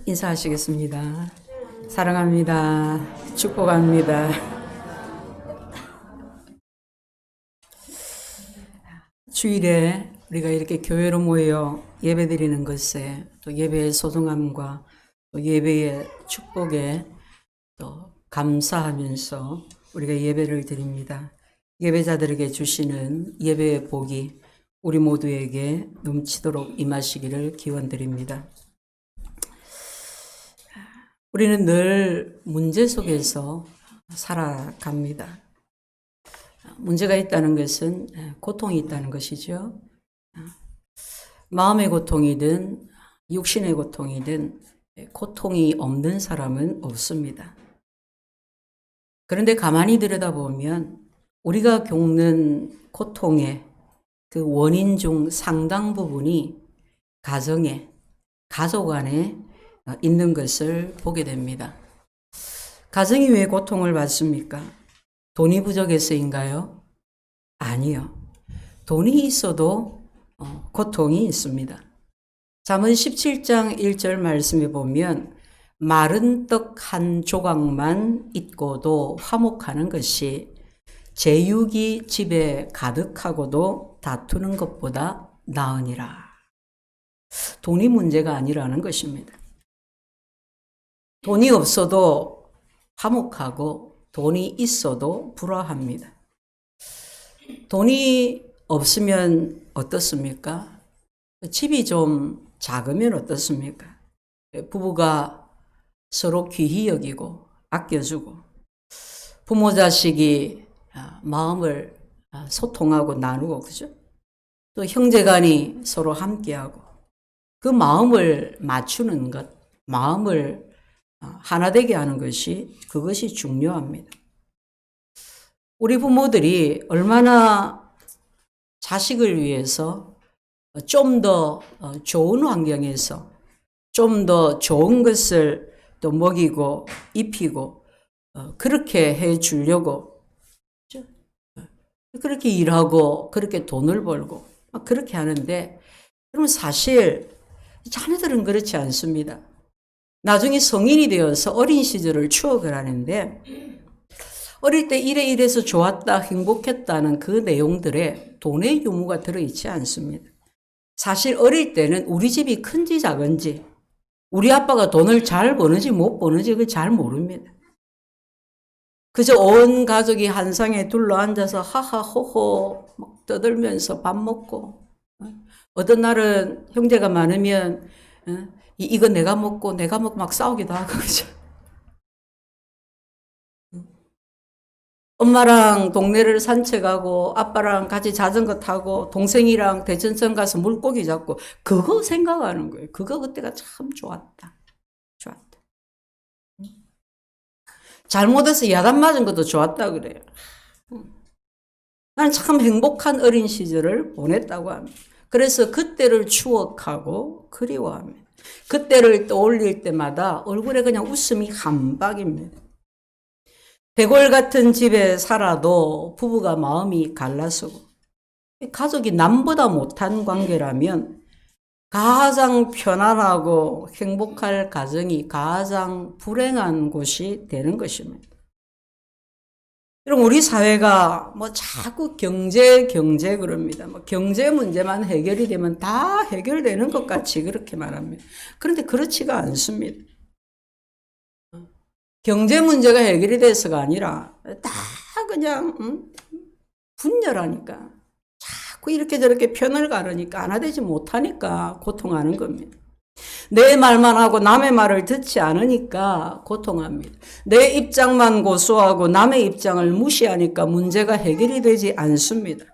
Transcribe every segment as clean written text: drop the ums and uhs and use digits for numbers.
인사하시겠습니다. 사랑합니다. 축복합니다. 주일에 우리가 이렇게 교회로 모여 예배드리는 것에 또 예배의 소중함과 또 예배의 축복에 또 감사하면서 우리가 예배를 드립니다. 예배자들에게 주시는 예배의 복이 우리 모두에게 넘치도록 임하시기를 기원드립니다. 우리는 늘 문제 속에서 살아갑니다. 문제가 있다는 것은 고통이 있다는 것이죠. 마음의 고통이든 육신의 고통이든 고통이 없는 사람은 없습니다. 그런데 가만히 들여다보면 우리가 겪는 고통의 그 원인 중 상당 부분이 가정에, 가족 안에 있는 것을 보게 됩니다. 가정이 왜 고통을 받습니까? 돈이 부족해서인가요? 아니요. 돈이 있어도 고통이 있습니다. 잠언 17장 1절 말씀에 보면 마른 떡 한 조각만 있고도 화목하는 것이 제육이 집에 가득하고도 다투는 것보다 나으니라. 돈이 문제가 아니라는 것입니다. 돈이 없어도 화목하고 돈이 있어도 불화합니다. 돈이 없으면 어떻습니까? 집이 좀 작으면 어떻습니까? 부부가 서로 귀히 여기고 아껴주고 부모 자식이 마음을 소통하고 나누고 그죠? 또 형제간이 서로 함께하고 그 마음을 맞추는 것, 마음을 하나 되게 하는 것이 그것이 중요합니다. 우리 부모들이 얼마나 자식을 위해서 좀 더 좋은 환경에서 좀 더 좋은 것을 또 먹이고 입히고 그렇게 해 주려고 그렇게 일하고 그렇게 돈을 벌고 그렇게 하는데 그러면 사실 자녀들은 그렇지 않습니다. 나중에 성인이 되어서 어린 시절을 추억을 하는데 어릴 때 이래서 좋았다 행복했다는 그 내용들에 돈의 유무가 들어있지 않습니다. 사실 어릴 때는 우리 집이 큰지 작은지 우리 아빠가 돈을 잘 버는지 못 버는지 그걸 잘 모릅니다. 그저 온 가족이 한 상에 둘러앉아서 하하호호 막 떠들면서 밥 먹고 어떤 날은 형제가 많으면 이거 내가 먹고 막 싸우기도 하고 그죠. 엄마랑 동네를 산책하고 아빠랑 같이 자전거 타고 동생이랑 대천성 가서 물고기 잡고 그거 생각하는 거예요. 그거 그때가 참 좋았다. 잘못해서 야단 맞은 것도 좋았다 그래요. 난 참 행복한 어린 시절을 보냈다고 합니다. 그래서 그때를 추억하고 그리워합니다. 그때를 떠올릴 때마다 얼굴에 그냥 웃음이 한 방입니다. 대골 같은 집에 살아도 부부가 마음이 갈라서고 가족이 남보다 못한 관계라면 가장 편안하고 행복할 가정이 가장 불행한 곳이 되는 것입니다. 여러분 우리 사회가 자꾸 경제 그럽니다. 경제 문제만 해결이 되면 다 해결되는 것 같이 그렇게 말합니다. 그런데 그렇지가 않습니다. 경제 문제가 해결이 돼서가 아니라 다 그냥 분열하니까 자꾸 이렇게 저렇게 편을 가르니까 하나 되지 못하니까 고통하는 겁니다. 내 말만 하고 남의 말을 듣지 않으니까 고통합니다. 내 입장만 고수하고 남의 입장을 무시하니까 문제가 해결이 되지 않습니다.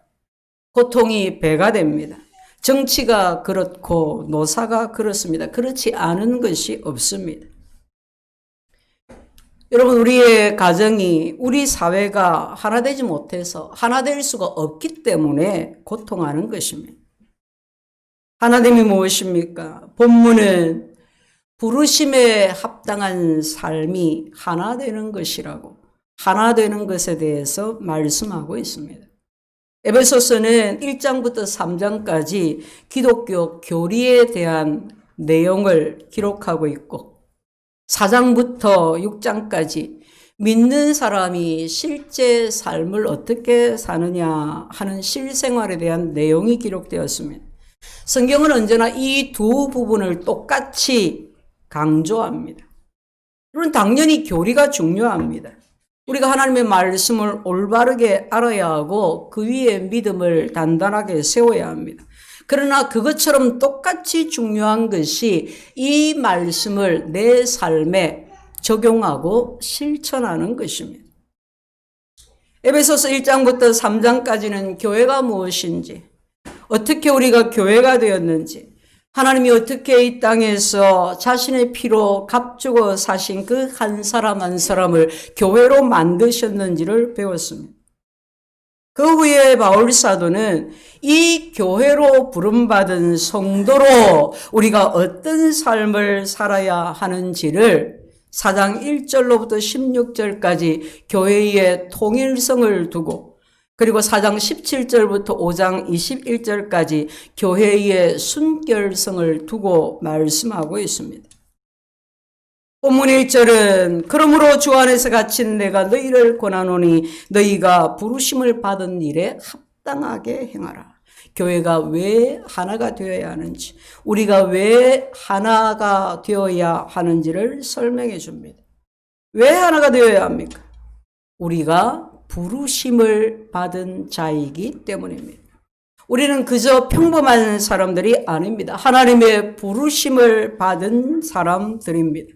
고통이 배가 됩니다. 정치가 그렇고 노사가 그렇습니다. 그렇지 않은 것이 없습니다. 여러분 우리의 가정이 우리 사회가 하나 되지 못해서 하나 될 수가 없기 때문에 고통하는 것입니다. 하나됨이 무엇입니까? 본문은 부르심에 합당한 삶이 하나 되는 것이라고 하나 되는 것에 대해서 말씀하고 있습니다. 에베소서는 1장부터 3장까지 기독교 교리에 대한 내용을 기록하고 있고 4장부터 6장까지 믿는 사람이 실제 삶을 어떻게 사느냐 하는 실생활에 대한 내용이 기록되었습니다. 성경은 언제나 이 두 부분을 똑같이 강조합니다. 물론 당연히 교리가 중요합니다. 우리가 하나님의 말씀을 올바르게 알아야 하고 그 위에 믿음을 단단하게 세워야 합니다. 그러나 그것처럼 똑같이 중요한 것이 이 말씀을 내 삶에 적용하고 실천하는 것입니다. 에베소서 1장부터 3장까지는 교회가 무엇인지, 어떻게 우리가 교회가 되었는지, 하나님이 어떻게 이 땅에서 자신의 피로 값주고 사신 그 한 사람 한 사람을 교회로 만드셨는지를 배웠습니다. 그 후에 바울 사도는 이 교회로 부름받은 성도로 우리가 어떤 삶을 살아야 하는지를 4장 1절로부터 16절까지 교회의 통일성을 두고, 그리고 4장 17절부터 5장 21절까지 교회의 순결성을 두고 말씀하고 있습니다. 본문 1절은 그러므로 주 안에서 갇힌 내가 너희를 권하노니 너희가 부르심을 받은 일에 합당하게 행하라. 교회가 왜 하나가 되어야 하는지, 우리가 왜 하나가 되어야 하는지를 설명해 줍니다. 왜 하나가 되어야 합니까? 우리가 부르심을 받은 자이기 때문입니다. 우리는 그저 평범한 사람들이 아닙니다. 하나님의 부르심을 받은 사람들입니다.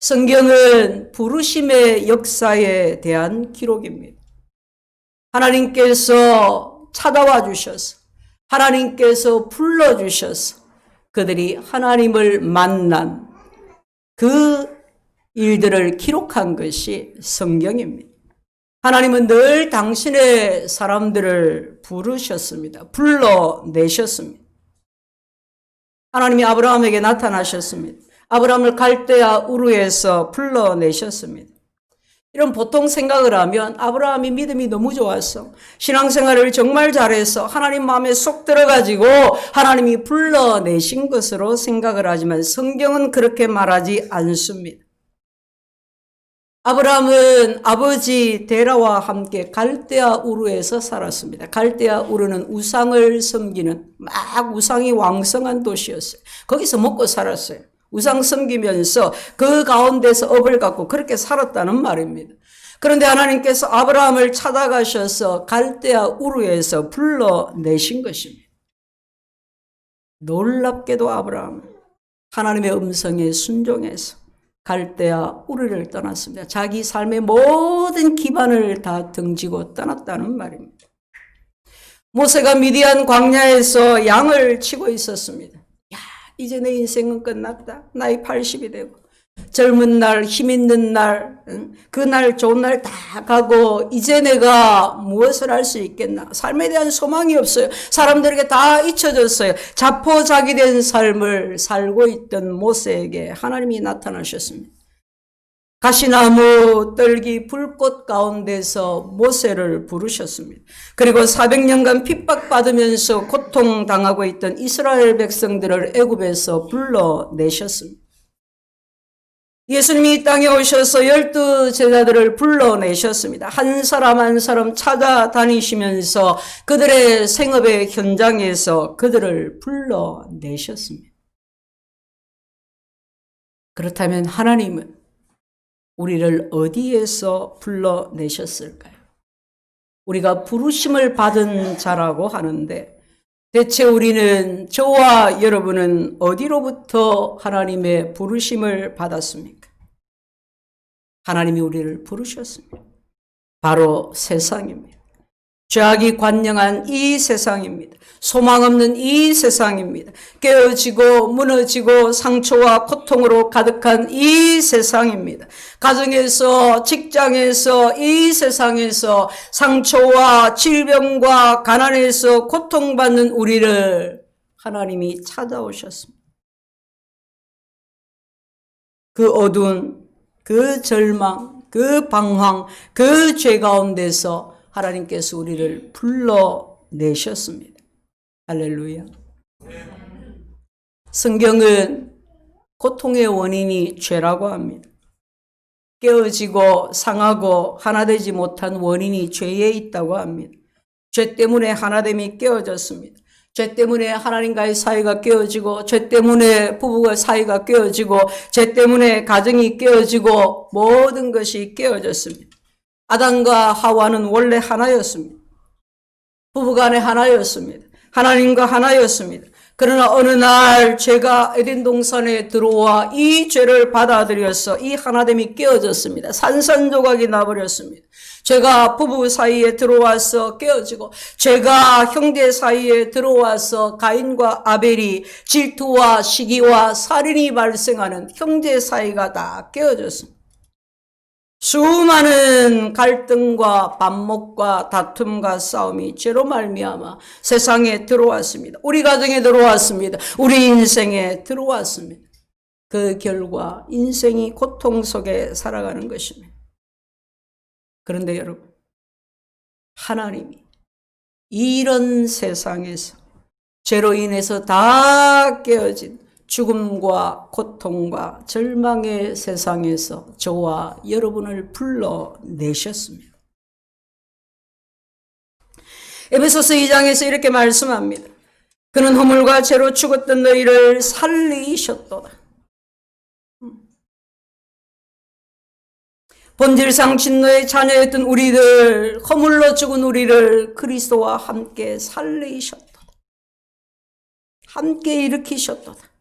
성경은 부르심의 역사에 대한 기록입니다. 하나님께서 찾아와 주셔서, 하나님께서 불러주셔서 그들이 하나님을 만난 그 일들을 기록한 것이 성경입니다. 하나님은 늘 당신의 사람들을 부르셨습니다. 불러내셨습니다. 하나님이 아브라함에게 나타나셨습니다. 아브라함을 갈대아 우르에서 불러내셨습니다. 이런 보통 생각을 하면 아브라함이 믿음이 너무 좋았어, 신앙생활을 정말 잘해서 하나님 마음에 쏙 들어가지고 하나님이 불러내신 것으로 생각을 하지만 성경은 그렇게 말하지 않습니다. 아브라함은 아버지 데라와 함께 갈대아 우르에서 살았습니다. 갈대아 우르는 우상을 섬기는 막 우상이 왕성한 도시였어요. 거기서 먹고 살았어요. 우상 섬기면서 그 가운데서 업을 갖고 그렇게 살았다는 말입니다. 그런데 하나님께서 아브라함을 찾아가셔서 갈대아 우르에서 불러내신 것입니다. 놀랍게도 아브라함은 하나님의 음성에 순종해서 갈대아 우르를 떠났습니다. 자기 삶의 모든 기반을 다 등지고 떠났다는 말입니다. 모세가 미디안 광야에서 양을 치고 있었습니다. 야, 이제 내 인생은 끝났다. 나이 80이 되고 젊은 날, 힘 있는 날, 그날 좋은 날 다 가고 이제 내가 무엇을 할 수 있겠나. 삶에 대한 소망이 없어요. 사람들에게 다 잊혀졌어요. 자포자기된 삶을 살고 있던 모세에게 하나님이 나타나셨습니다. 가시나무 떨기 불꽃 가운데서 모세를 부르셨습니다. 그리고 400년간 핍박받으면서 고통당하고 있던 이스라엘 백성들을 애굽에서 불러내셨습니다. 예수님이 이 땅에 오셔서 12 제자들을 불러내셨습니다. 한 사람 한 사람 찾아다니시면서 그들의 생업의 현장에서 그들을 불러내셨습니다. 그렇다면 하나님은 우리를 어디에서 불러내셨을까요? 우리가 부르심을 받은 자라고 하는데 대체 우리는, 저와 여러분은 어디로부터 하나님의 부르심을 받았습니까? 하나님이 우리를 부르셨습니다. 바로 세상입니다. 죄악이 관영한 이 세상입니다. 소망 없는 이 세상입니다. 깨어지고 무너지고 상처와 고통으로 가득한 이 세상입니다. 가정에서, 직장에서, 이 세상에서 상처와 질병과 가난에서 고통받는 우리를 하나님이 찾아오셨습니다. 그 어두운, 그 절망, 그 방황, 그 죄 가운데서 하나님께서 우리를 불러내셨습니다. 할렐루야. 성경은 고통의 원인이 죄라고 합니다. 깨어지고 상하고 하나 되지 못한 원인이 죄에 있다고 합니다. 죄 때문에 하나됨이 깨어졌습니다. 죄 때문에 하나님과의 사이가 깨어지고, 죄 때문에 부부가 사이가 깨어지고, 죄 때문에 가정이 깨어지고, 모든 것이 깨어졌습니다. 아담과 하와는 원래 하나였습니다. 부부간에 하나였습니다. 하나님과 하나였습니다. 그러나 어느 날 죄가 에덴 동산에 들어와 이 죄를 받아들여서 이 하나됨이 깨어졌습니다. 산산조각이 나버렸습니다. 죄가 부부 사이에 들어와서 깨어지고, 죄가 형제 사이에 들어와서 가인과 아벨이 질투와 시기와 살인이 발생하는 형제 사이가 다 깨어졌습니다. 수많은 갈등과 반목과 다툼과 싸움이 죄로 말미암아 세상에 들어왔습니다. 우리 가정에 들어왔습니다. 우리 인생에 들어왔습니다. 그 결과 인생이 고통 속에 살아가는 것입니다. 그런데 여러분, 하나님이 이런 세상에서 죄로 인해서 다 깨어진 죽음과 고통과 절망의 세상에서 저와 여러분을 불러내셨습니다. 에베소서 2장에서 이렇게 말씀합니다. 그는 허물과 죄로 죽었던 너희를 살리셨도다. 본질상 진노의 자녀였던 우리들, 허물로 죽은 우리를 그리스도와 함께 살리셨도다. 함께 일으키셨도다.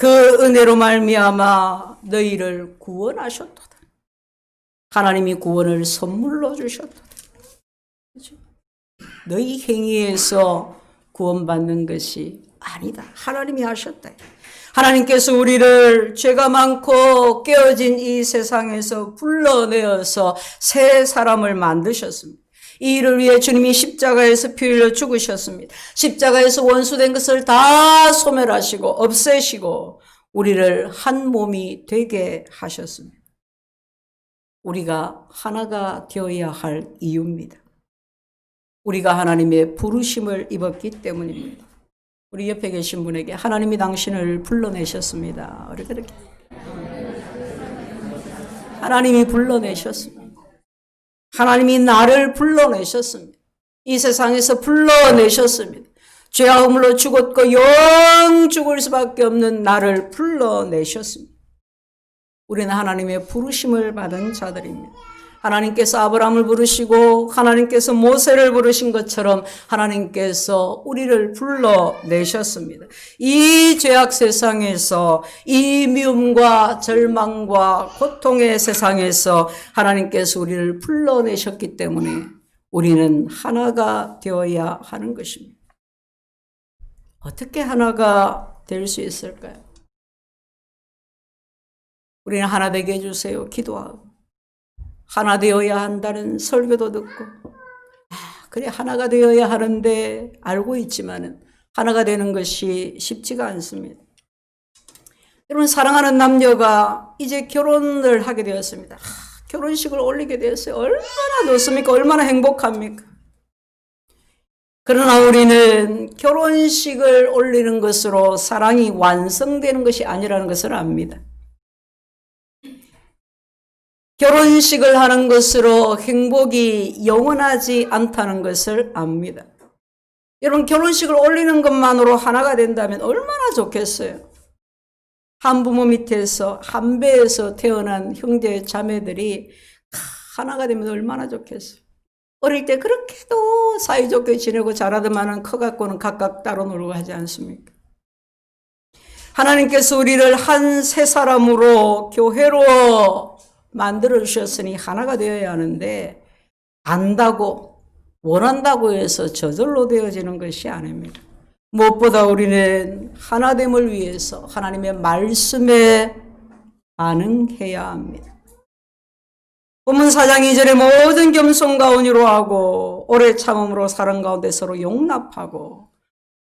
그 은혜로 말미암아 너희를 구원하셨도다. 하나님이 구원을 선물로 주셨도다. 그렇죠? 너희 행위에서 구원받는 것이 아니다. 하나님이 하셨다. 하나님께서 우리를 죄가 많고 깨어진 이 세상에서 불러내어서 새 사람을 만드셨습니다. 이 일을 위해 주님이 십자가에서 피 흘려 죽으셨습니다. 십자가에서 원수된 것을 다 소멸하시고 없애시고 우리를 한 몸이 되게 하셨습니다. 우리가 하나가 되어야 할 이유입니다. 우리가 하나님의 부르심을 입었기 때문입니다. 우리 옆에 계신 분에게 하나님이 당신을 불러내셨습니다. 그렇게 하나님이 불러내셨습니다. 하나님이 나를 불러내셨습니다. 이 세상에서 불러내셨습니다. 죄와 허물로 죽었고 영 죽을 수밖에 없는 나를 불러내셨습니다. 우리는 하나님의 부르심을 받은 자들입니다. 하나님께서 아브라함을 부르시고 하나님께서 모세를 부르신 것처럼 하나님께서 우리를 불러내셨습니다. 이 죄악 세상에서, 이 미움과 절망과 고통의 세상에서 하나님께서 우리를 불러내셨기 때문에 우리는 하나가 되어야 하는 것입니다. 어떻게 하나가 될 수 있을까요? 우리는 하나 되게 해주세요. 기도하고 하나 되어야 한다는 설교도 듣고, 그래 하나가 되어야 하는데 알고 있지만은 하나가 되는 것이 쉽지가 않습니다. 여러분, 사랑하는 남녀가 이제 결혼을 하게 되었습니다. 결혼식을 올리게 되었어요. 얼마나 좋습니까? 얼마나 행복합니까? 그러나 우리는 결혼식을 올리는 것으로 사랑이 완성되는 것이 아니라는 것을 압니다. 결혼식을 하는 것으로 행복이 영원하지 않다는 것을 압니다. 여러분, 결혼식을 올리는 것만으로 하나가 된다면 얼마나 좋겠어요. 한 부모 밑에서 한 배에서 태어난 형제 자매들이 하나가 되면 얼마나 좋겠어요. 어릴 때 그렇게도 사이좋게 지내고 자라더만은 커갖고는 각각 따로 놀고 하지 않습니까? 하나님께서 우리를 한 새 사람으로 교회로 만들어 주셨으니 하나가 되어야 하는데, 안다고 원한다고 해서 저절로 되어지는 것이 아닙니다. 무엇보다 우리는 하나됨을 위해서 하나님의 말씀에 반응해야 합니다. 본문 4장 2절에 모든 겸손과 온유로 하고 오래 참음으로 사랑 가운데 서로 용납하고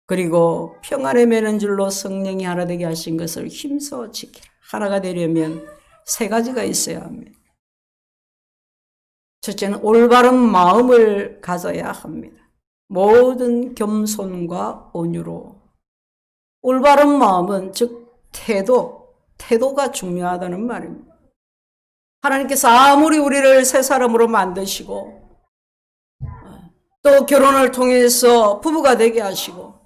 그리고 평안에 매는 줄로 성령이 하나 되게 하신 것을 힘써 지키라. 하나가 되려면 세 가지가 있어야 합니다. 첫째는 올바른 마음을 가져야 합니다. 모든 겸손과 온유로. 올바른 마음은 즉 태도가 중요하다는 말입니다. 하나님께서 아무리 우리를 새 사람으로 만드시고 또 결혼을 통해서 부부가 되게 하시고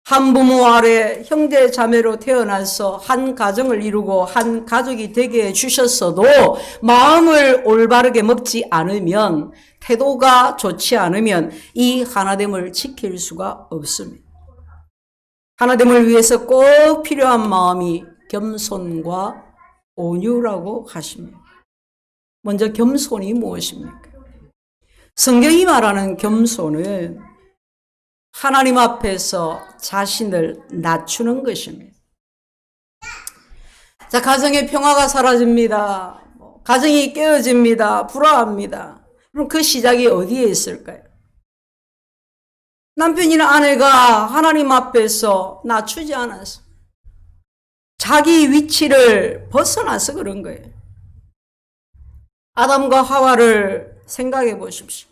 한 부모 아래 형제 자매로 태어나서 한 가정을 이루고 한 가족이 되게 해주셨어도 마음을 올바르게 먹지 않으면, 태도가 좋지 않으면 이 하나됨을 지킬 수가 없습니다. 하나됨을 위해서 꼭 필요한 마음이 겸손과 온유라고 하십니다. 먼저 겸손이 무엇입니까? 성경이 말하는 겸손은 하나님 앞에서 자신을 낮추는 것입니다. 자, 가정의 평화가 사라집니다. 가정이 깨어집니다. 불화합니다. 그럼 그 시작이 어디에 있을까요? 남편이나 아내가 하나님 앞에서 낮추지 않아서, 자기 위치를 벗어나서 그런 거예요. 아담과 하와를 생각해 보십시오.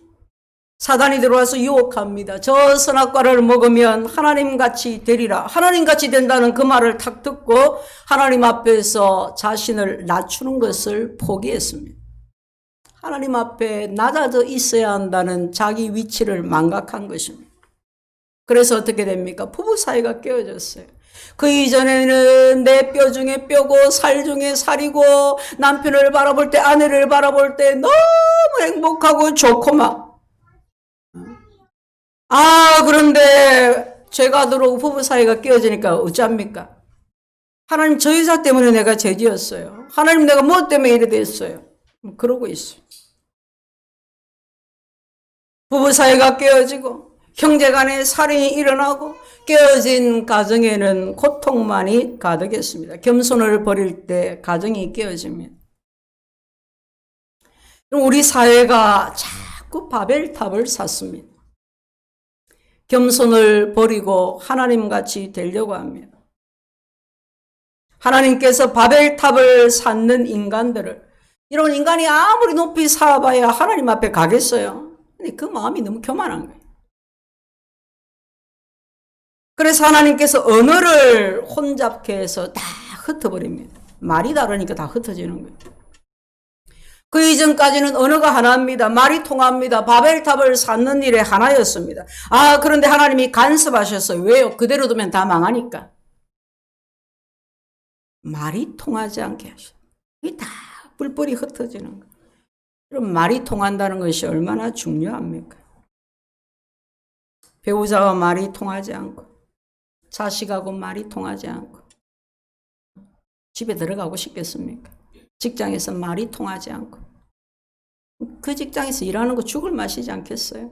사단이 들어와서 유혹합니다. 저 선악과를 먹으면 하나님같이 되리라. 하나님같이 된다는 그 말을 탁 듣고 하나님 앞에서 자신을 낮추는 것을 포기했습니다. 하나님 앞에 낮아져 있어야 한다는 자기 위치를 망각한 것입니다. 그래서 어떻게 됩니까? 부부 사이가 깨어졌어요. 그 이전에는 내 뼈 중에 뼈고 살 중에 살이고 남편을 바라볼 때, 아내를 바라볼 때 너무 행복하고 좋고 막. 그런데 죄가 들어오고 부부 사이가 깨어지니까 어쩝니까? 하나님, 저 여자 때문에 내가 죄 지었어요. 하나님, 내가 뭐 때문에 이래 됐어요. 그러고 있어요. 부부 사이가 깨어지고 형제 간에 살인이 일어나고 깨어진 가정에는 고통만이 가득했습니다. 겸손을 버릴 때 가정이 깨어집니다. 우리 사회가 자꾸 바벨탑을 쌓습니다. 겸손을 버리고 하나님같이 되려고 합니다. 하나님께서 바벨탑을 쌓는 인간들을, 이런 인간이 아무리 높이 쌓아봐야 하나님 앞에 가겠어요? 근데 그 마음이 너무 교만한 거예요. 그래서 하나님께서 언어를 혼잡케 해서 다 흩어버립니다. 말이 다르니까 다 흩어지는 거예요. 그 이전까지는 언어가 하나입니다. 말이 통합니다. 바벨탑을 쌓는 일에 하나였습니다. 그런데 하나님이 간섭하셨어요. 왜요? 그대로 두면 다 망하니까. 말이 통하지 않게 하셨어요. 이게 다 뿔뿔이 흩어지는 거예요. 그럼 말이 통한다는 것이 얼마나 중요합니까? 배우자와 말이 통하지 않고, 자식하고 말이 통하지 않고, 집에 들어가고 싶겠습니까? 직장에서 말이 통하지 않고, 그 직장에서 일하는 거 죽을 맛이지 않겠어요?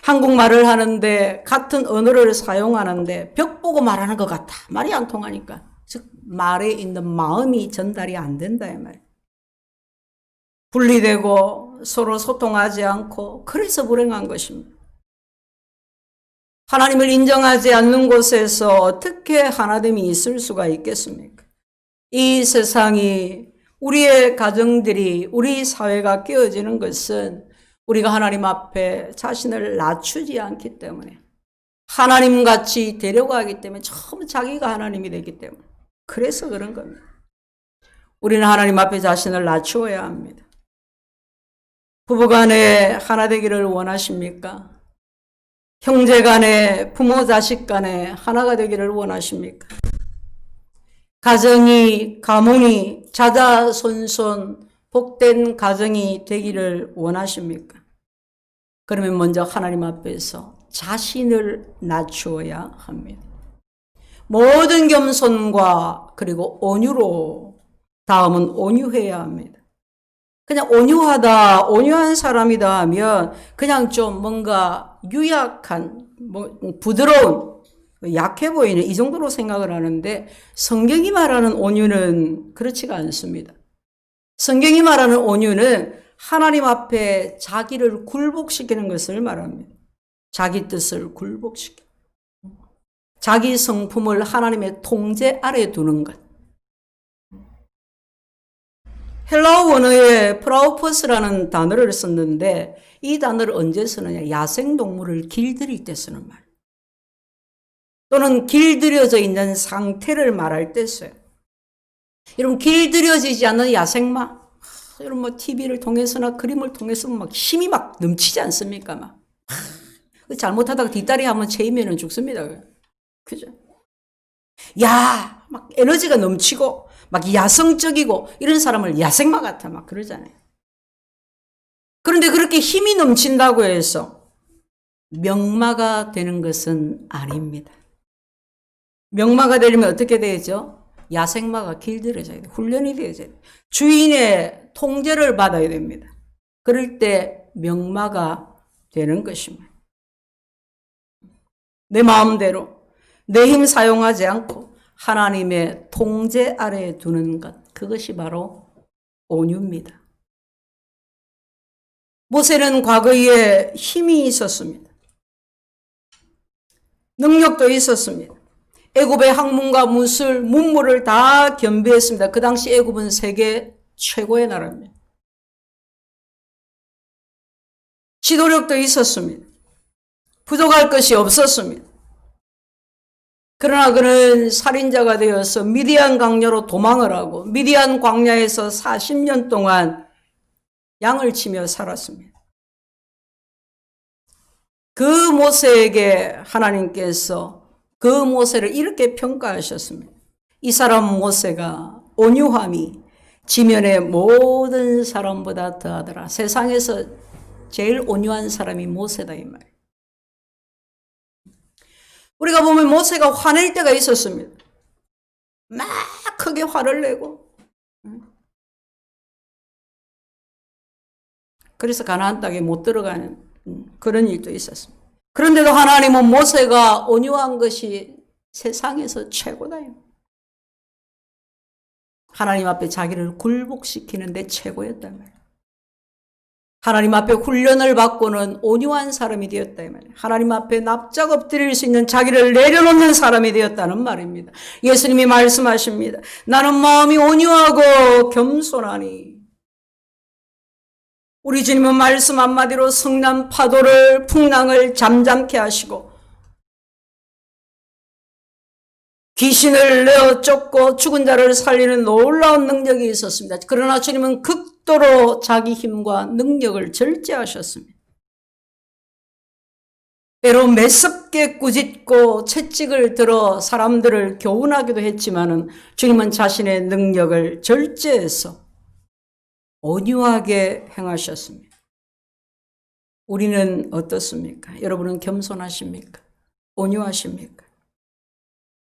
한국말을 하는데 같은 언어를 사용하는데 벽 보고 말하는 것 같아. 말이 안 통하니까. 즉 말에 있는 마음이 전달이 안 된다 이 말이에요. 분리되고 서로 소통하지 않고, 그래서 불행한 것입니다. 하나님을 인정하지 않는 곳에서 어떻게 하나됨이 있을 수가 있겠습니까? 이 세상이, 우리의 가정들이, 우리 사회가 깨어지는 것은 우리가 하나님 앞에 자신을 낮추지 않기 때문에, 하나님같이 되려고 하기 때문에, 처음 자기가 하나님이 되기 때문에, 그래서 그런 겁니다. 우리는 하나님 앞에 자신을 낮추어야 합니다. 부부간에 하나 되기를 원하십니까? 형제간에, 부모 자식 간에 하나가 되기를 원하십니까? 가문이 자자손손 복된 가정이 되기를 원하십니까? 그러면 먼저 하나님 앞에서 자신을 낮추어야 합니다. 모든 겸손과 그리고 온유로, 다음은 온유해야 합니다. 그냥 온유한 사람이다 하면 그냥 좀 뭔가 유약한, 부드러운, 약해 보이는 이 정도로 생각을 하는데, 성경이 말하는 온유는 그렇지가 않습니다. 성경이 말하는 온유는 하나님 앞에 자기를 굴복시키는 것을 말합니다. 자기 뜻을 굴복시키는, 자기 성품을 하나님의 통제 아래 두는 것. 헬라어 원어에 프라우퍼스라는 단어를 썼는데, 이 단어를 언제 쓰느냐? 야생동물을 길들일 때 쓰는 말. 또는 길들여져 있는 상태를 말할 때 써요. 여러분, 길들여지지 않는 야생마, 여러분 뭐 TV를 통해서나 그림을 통해서 막 힘이 막 넘치지 않습니까? 막 잘못하다가 뒷다리 한번 채이면은 죽습니다. 그죠? 야, 막 에너지가 넘치고 막 야성적이고 이런 사람을 야생마 같아 막 그러잖아요. 그런데 그렇게 힘이 넘친다고 해서 명마가 되는 것은 아닙니다. 명마가 되려면 어떻게 되죠? 야생마가 길들여져야 돼요. 훈련이 되어져야 돼요. 주인의 통제를 받아야 됩니다. 그럴 때 명마가 되는 것입니다. 내 마음대로 내 힘 사용하지 않고 하나님의 통제 아래에 두는 것, 그것이 바로 온유입니다. 모세는 과거에 힘이 있었습니다. 능력도 있었습니다. 애굽의 학문과 무술, 문물을 다 겸비했습니다. 그 당시 애굽은 세계 최고의 나라입니다. 지도력도 있었습니다. 부족할 것이 없었습니다. 그러나 그는 살인자가 되어서 미디안 광야로 도망을 하고 미디안 광야에서 40년 동안 양을 치며 살았습니다. 그 모세에게 하나님께서 그 모세를 이렇게 평가하셨습니다. 이 사람 모세가 온유함이 지면의 모든 사람보다 더하더라. 세상에서 제일 온유한 사람이 모세다 이 말이에요. 우리가 보면 모세가 화낼 때가 있었습니다. 막 크게 화를 내고 그래서 가나안 땅에 못 들어가는 그런 일도 있었습니다. 그런데도 하나님은 모세가 온유한 것이 세상에서 최고다. 하나님 앞에 자기를 굴복시키는데 최고였단 말이에요. 하나님 앞에 훈련을 받고는 온유한 사람이 되었다 이 말이에요. 하나님 앞에 납작 엎드릴 수 있는 자기를 내려놓는 사람이 되었다는 말입니다. 예수님이 말씀하십니다. 나는 마음이 온유하고 겸손하니. 우리 주님은 말씀 한마디로 성난 파도를 풍랑을 잠잠케 하시고 귀신을 내어 쫓고 죽은 자를 살리는 놀라운 능력이 있었습니다. 그러나 주님은 극도로 자기 힘과 능력을 절제하셨습니다. 때로 매섭게 꾸짖고 채찍을 들어 사람들을 교훈하기도 했지만은 주님은 자신의 능력을 절제해서 온유하게 행하셨습니다. 우리는 어떻습니까? 여러분은 겸손하십니까? 온유하십니까?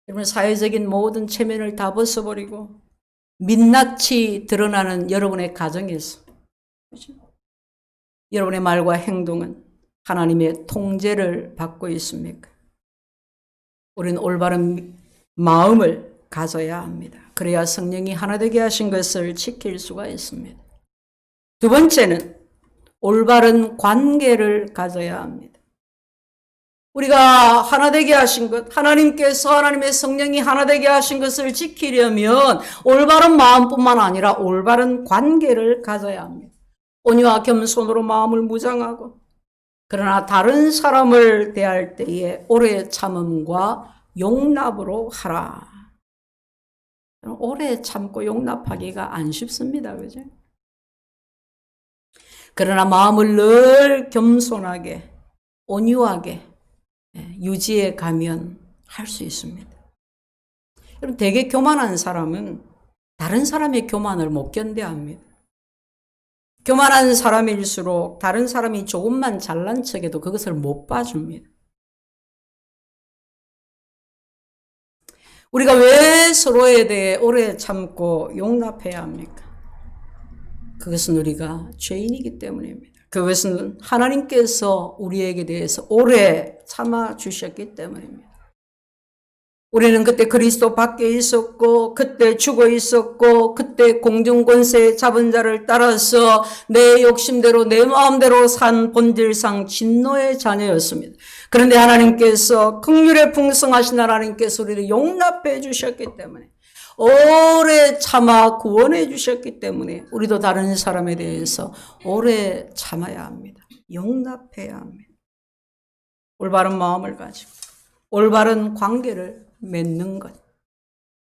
여러분 사회적인 모든 체면을 다 벗어버리고 민낯이 드러나는 여러분의 가정에서 그렇죠? 여러분의 말과 행동은 하나님의 통제를 받고 있습니까? 우리는 올바른 마음을 가져야 합니다. 그래야 성령이 하나 되게 하신 것을 지킬 수가 있습니다. 두 번째는 올바른 관계를 가져야 합니다. 우리가 하나 되게 하신 것, 하나님께서 하나님의 성령이 하나 되게 하신 것을 지키려면 올바른 마음뿐만 아니라 올바른 관계를 가져야 합니다. 온유와 겸손으로 마음을 무장하고 그러나 다른 사람을 대할 때에 오래 참음과 용납으로 하라. 오래 참고 용납하기가 안 쉽습니다. 그죠? 그러나 마음을 늘 겸손하게, 온유하게 유지해 가면 할 수 있습니다. 여러분, 되게 교만한 사람은 다른 사람의 교만을 못 견뎌합니다. 교만한 사람일수록 다른 사람이 조금만 잘난 척해도 그것을 못 봐줍니다. 우리가 왜 서로에 대해 오래 참고 용납해야 합니까? 그것은 우리가 죄인이기 때문입니다. 그것은 하나님께서 우리에게 대해서 오래 참아주셨기 때문입니다. 우리는 그때 그리스도 밖에 있었고 그때 죽어 있었고 그때 공중권세 잡은 자를 따라서 내 욕심대로 내 마음대로 산 본질상 진노의 자녀였습니다. 그런데 하나님께서 긍휼에 풍성하신 하나님께서 우리를 용납해 주셨기 때문에 오래 참아 구원해 주셨기 때문에 우리도 다른 사람에 대해서 오래 참아야 합니다. 용납해야 합니다. 올바른 마음을 가지고 올바른 관계를 맺는 것.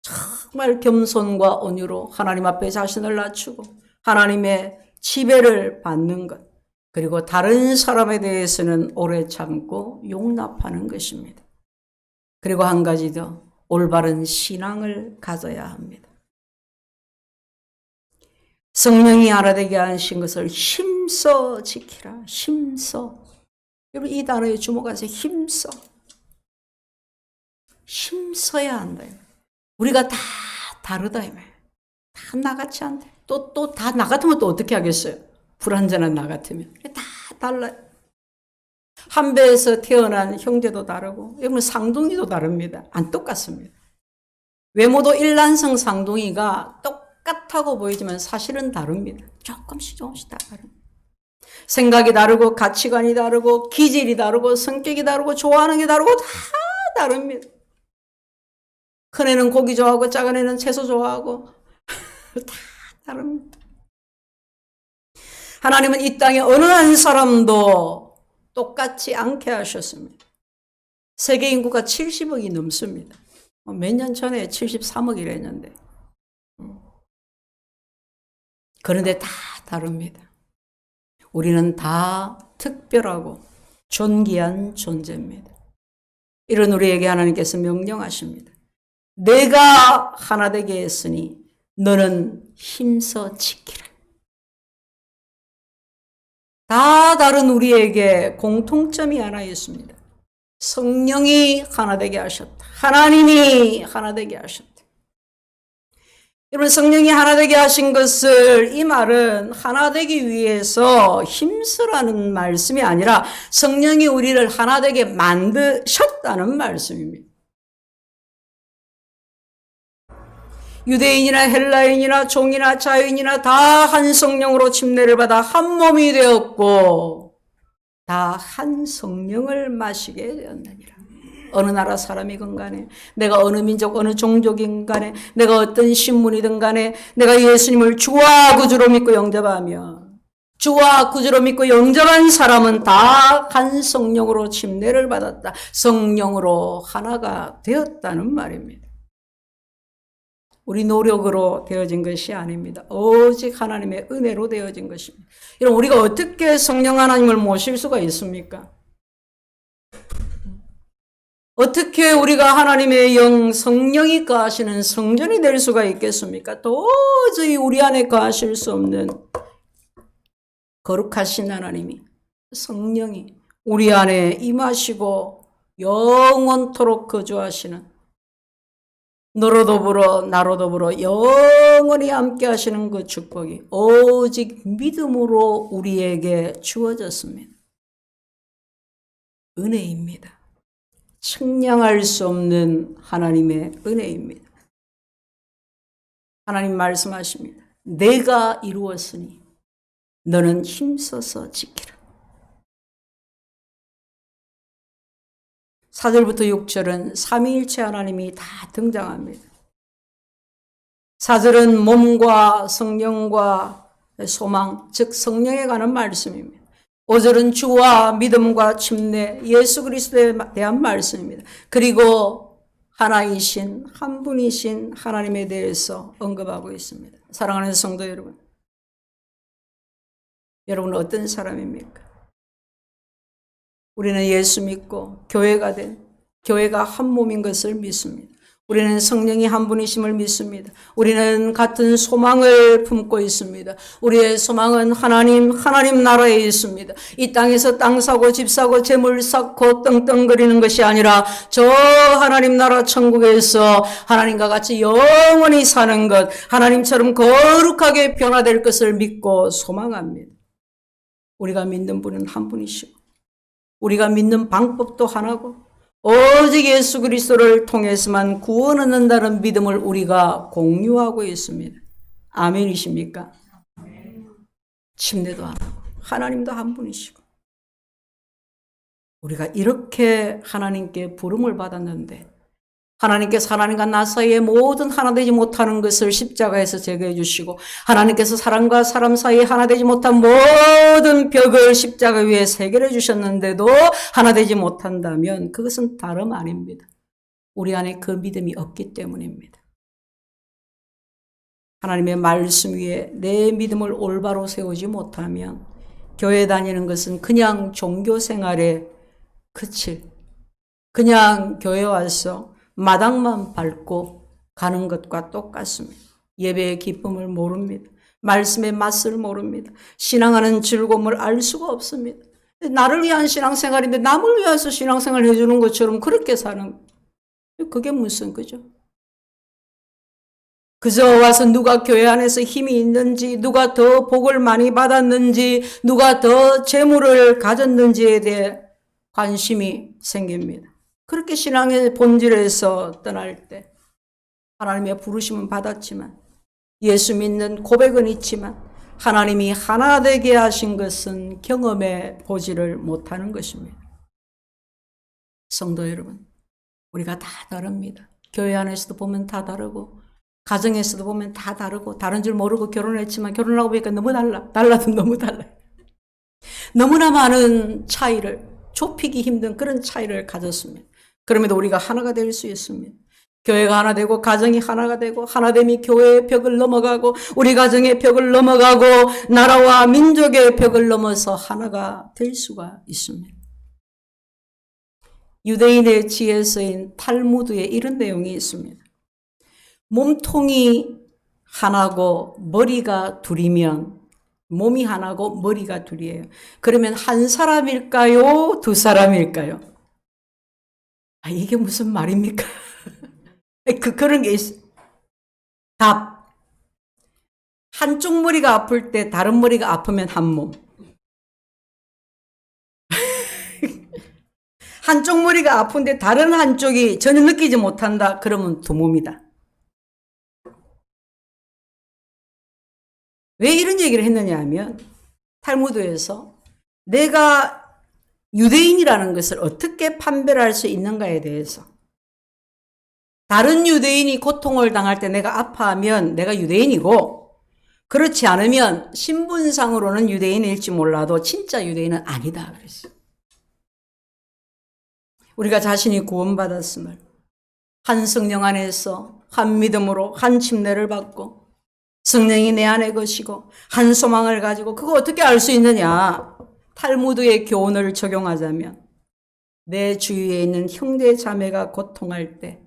정말 겸손과 온유로 하나님 앞에 자신을 낮추고 하나님의 지배를 받는 것. 그리고 다른 사람에 대해서는 오래 참고 용납하는 것입니다. 그리고 한 가지 더, 올바른 신앙을 가져야 합니다. 성령이 하나 되게 하신 것을 힘써 지키라. 힘써. 여러분 이 단어에 주목하세요. 힘써. 힘써야 한다. 우리가 다 다르다. 다 나같이 한다. 또 다 나 같으면 또 어떻게 하겠어요? 불완전한 나 같으면. 다 달라요. 한 배에서 태어난 형제도 다르고, 여러분 쌍둥이도 다릅니다. 안 똑같습니다. 외모도 일란성 쌍둥이가 똑같다고 보이지만 사실은 다릅니다. 조금씩 다 다릅니다. 생각이 다르고, 가치관이 다르고, 기질이 다르고, 성격이 다르고, 좋아하는 게 다르고, 다 다릅니다. 큰애는 고기 좋아하고, 작은 애는 채소 좋아하고, 다 다릅니다. 하나님은 이 땅에 어느 한 사람도 똑같지 않게 하셨습니다. 세계 인구가 70억이 넘습니다. 몇 년 전에 73억이랬는데. 그런데 다 다릅니다. 우리는 다 특별하고 존귀한 존재입니다. 이런 우리에게 하나님께서 명령하십니다. 내가 하나 되게 했으니 너는 힘써 지키라. 다 다른 우리에게 공통점이 하나 있습니다. 성령이 하나 되게 하셨다. 하나님이 하나 되게 하셨다. 여러분 성령이 하나 되게 하신 것을, 이 말은 하나 되기 위해서 힘쓰라는 말씀이 아니라 성령이 우리를 하나 되게 만드셨다는 말씀입니다. 유대인이나 헬라인이나 종이나 자유인이나 다 한 성령으로 침례를 받아 한 몸이 되었고 다 한 성령을 마시게 되었느니라. 어느 나라 사람이건 간에, 내가 어느 민족 어느 종족이건 간에, 내가 어떤 신분이든 간에 내가 예수님을 주와 구주로 믿고 영접하며, 주와 구주로 믿고 영접한 사람은 다 한 성령으로 침례를 받았다. 성령으로 하나가 되었다는 말입니다. 우리 노력으로 되어진 것이 아닙니다. 오직 하나님의 은혜로 되어진 것입니다. 여러분 우리가 어떻게 성령 하나님을 모실 수가 있습니까? 어떻게 우리가 하나님의 영 성령이 거하시는 성전이 될 수가 있겠습니까? 도저히 우리 안에 거하실 수 없는 거룩하신 하나님이, 성령이 우리 안에 임하시고 영원토록 거주하시는, 너로 더불어 나로 더불어 영원히 함께 하시는 그 축복이 오직 믿음으로 우리에게 주어졌습니다. 은혜입니다. 측량할 수 없는 하나님의 은혜입니다. 하나님 말씀하십니다. 내가 이루었으니 너는 힘써서 지키라. 4절부터 6절은 삼위일체 하나님이 다 등장합니다. 4절은 몸과 성령과 소망, 즉 성령에 관한 말씀입니다. 5절은 주와 믿음과 침례, 예수 그리스도에 대한 말씀입니다. 그리고 하나이신, 한 분이신 하나님에 대해서 언급하고 있습니다. 사랑하는 성도 여러분, 여러분은 어떤 사람입니까? 우리는 예수 믿고 교회가 한 몸인 것을 믿습니다. 우리는 성령이 한 분이심을 믿습니다. 우리는 같은 소망을 품고 있습니다. 우리의 소망은 하나님 나라에 있습니다. 이 땅에서 땅 사고 집 사고 재물 쌓고 떵떵거리는 것이 아니라 저 하나님 나라 천국에서 하나님과 같이 영원히 사는 것, 하나님처럼 거룩하게 변화될 것을 믿고 소망합니다. 우리가 믿는 분은 한 분이시고 우리가 믿는 방법도 하나고 오직 예수 그리스도를 통해서만 구원 얻는다는 믿음을 우리가 공유하고 있습니다. 아멘이십니까? 침례도 하나고 하나님도 한 분이시고 우리가 이렇게 하나님께 부름을 받았는데 하나님께서 하나님과 나 사이에 모든 하나 되지 못하는 것을 십자가에서 제거해 주시고, 하나님께서 사람과 사람 사이에 하나 되지 못한 모든 벽을 십자가 위에 해결해 주셨는데도 하나 되지 못한다면 그것은 다름 아닙니다. 우리 안에 그 믿음이 없기 때문입니다. 하나님의 말씀 위에 내 믿음을 올바로 세우지 못하면 교회 다니는 것은 그냥 종교 생활에 그칠, 그냥 교회 와서 마당만 밟고 가는 것과 똑같습니다. 예배의 기쁨을 모릅니다. 말씀의 맛을 모릅니다. 신앙하는 즐거움을 알 수가 없습니다. 나를 위한 신앙생활인데 남을 위해서 신앙생활 해주는 것처럼 그렇게 사는, 그게 무슨 거죠? 그저 와서 누가 교회 안에서 힘이 있는지, 누가 더 복을 많이 받았는지, 누가 더 재물을 가졌는지에 대해 관심이 생깁니다. 그렇게 신앙의 본질에서 떠날 때 하나님의 부르심은 받았지만, 예수 믿는 고백은 있지만 하나님이 하나 되게 하신 것은 경험해 보지를 못하는 것입니다. 성도 여러분, 우리가 다 다릅니다. 교회 안에서도 보면 다 다르고, 가정에서도 보면 다 다르고, 다른 줄 모르고 결혼했지만 결혼하고 보니까 너무 달라도 너무 달라요. 너무나 많은 차이를, 좁히기 힘든 그런 차이를 가졌습니다. 그럼에도 우리가 하나가 될 수 있습니다. 교회가 하나 되고, 가정이 하나가 되고, 하나됨이 교회의 벽을 넘어가고, 우리 가정의 벽을 넘어가고, 나라와 민족의 벽을 넘어서 하나가 될 수가 있습니다. 유대인의 지혜서인 탈무드에 이런 내용이 있습니다. 몸통이 하나고 머리가 둘이면, 몸이 하나고 머리가 둘이에요. 그러면 한 사람일까요? 두 사람일까요? 이게 무슨 말입니까? 그런 게 있어요. 답. 한쪽 머리가 아플 때 다른 머리가 아프면 한 몸. 한쪽 머리가 아픈데 다른 한쪽이 전혀 느끼지 못한다. 그러면 두 몸이다. 왜 이런 얘기를 했느냐 하면, 탈무드에서 내가 유대인이라는 것을 어떻게 판별할 수 있는가에 대해서, 다른 유대인이 고통을 당할 때 내가 아파하면 내가 유대인이고, 그렇지 않으면 신분상으로는 유대인일지 몰라도 진짜 유대인은 아니다 그랬어요. 우리가 자신이 구원받았음을, 한 성령 안에서 한 믿음으로 한 침례를 받고 성령이 내 안에 것이고 한 소망을 가지고, 그거 어떻게 알 수 있느냐? 탈무드의 교훈을 적용하자면, 내 주위에 있는 형제 자매가 고통할 때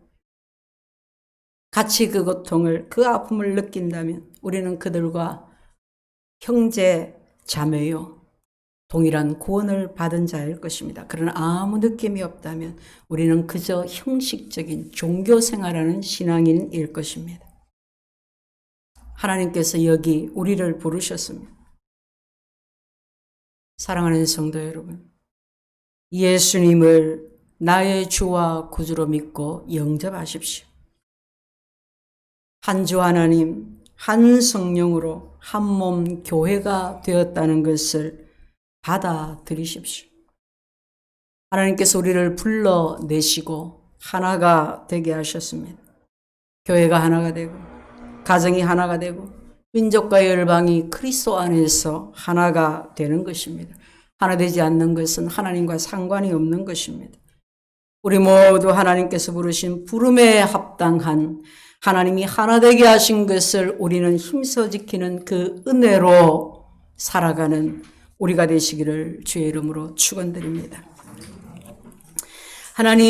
같이 그 고통을, 그 아픔을 느낀다면 우리는 그들과 형제 자매요, 동일한 구원을 받은 자일 것입니다. 그러나 아무 느낌이 없다면 우리는 그저 형식적인 종교 생활하는 신앙인일 것입니다. 하나님께서 여기 우리를 부르셨습니다. 사랑하는 성도 여러분, 예수님을 나의 주와 구주로 믿고 영접하십시오. 한 주 하나님, 한 성령으로 한 몸 교회가 되었다는 것을 받아들이십시오. 하나님께서 우리를 불러내시고 하나가 되게 하셨습니다. 교회가 하나가 되고, 가정이 하나가 되고, 민족과 열방이 그리스도 안에서 하나가 되는 것입니다. 하나 되지 않는 것은 하나님과 상관이 없는 것입니다. 우리 모두 하나님께서 부르신 부름에 합당한, 하나님이 하나 되게 하신 것을 우리는 힘써 지키는 그 은혜로 살아가는 우리가 되시기를 주의 이름으로 축원드립니다. 하나님,